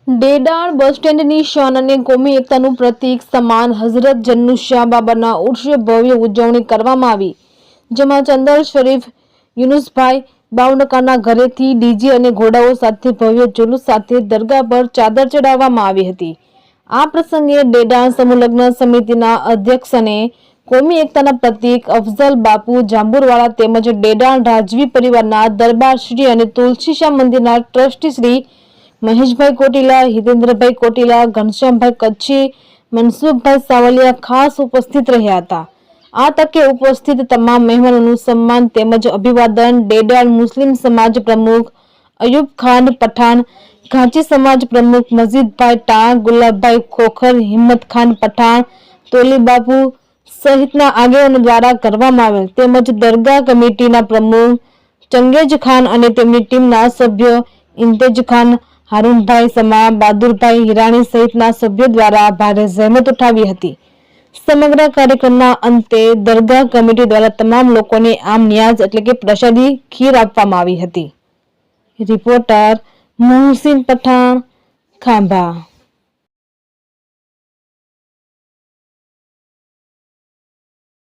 ડેડાણ બસ સ્ટેન્ડની શાન અને કોમી એકતાનું પ્રતીક સમાન હઝરત જન્નુશાહ બાબાના ઉર્ષ ભવ્ય ઉજવણી કરવામાં આવી, જેમાં ચંદર શરીફ યુનુસભાઈ બાવનકાના ઘરેથી ડીજે અને ઘોડાઓ સાથે ભવ્ય જુલુસ સાથે દરગાહ પર ચાદર ચડાવવામાં આવી હતી। આ પ્રસંગે ડેડાણ સમૂહ લગ્ન સમિતિના અધ્યક્ષ અને કોમી એકતાના પ્રતીક અફઝલ બાપુ જાંબુરવાળા તેમજ ડેડાણ રાજવી પરિવારના દરબારશ્રી અને તુલસીશ્યામ મંદિરના ટ્રસ્ટી શ્રી મહેશભાઈ કોટીલા, હિતેન્દ્રભાઈ કોટીલા, ઘનશ્યામભાઈ કચ્છી, મનસુખભાઈ સાવલિયા ખાસ ઉપસ્થિત રહ્યા હતા। આ તકે ઉપસ્થિત તમામ મહેમાનોનું સન્માન તેમજ અભિવાદન ડેડાણ મુસ્લિમ સમાજ પ્રમુખ અયુબ ખાન પઠાણ, ઘાંચી સમાજ પ્રમુખ મજીદભાઈ ટાણ, ગુલાબભાઈ ખોખર, હિંમત ખાન પઠાણ, તોલી બાપુ સહિતના આગેવાનો દ્વારા કરવામાં આવેલ તેમજ દરગાહ કમિટીના પ્રમુખ ચંગેજ ખાન અને તેમની ટીમના સભ્યો ઇન્તેજ ખાન, હારૂનભાઈ સમા, બહાદુરભાઈ હિરાણી સહિતના સભ્યો દ્વારા ભારે જહેમત ઉઠાવી હતી। સમગ્ર કાર્યક્રમના અંતે દરગાહ કમિટી દ્વારા તમામ લોકોને આમ નિયાઝ એટલે કે પ્રસાદી ખીર આપવામાં આવી હતી। રિપોર્ટર મોહસિન પઠાણ, ખાંભા।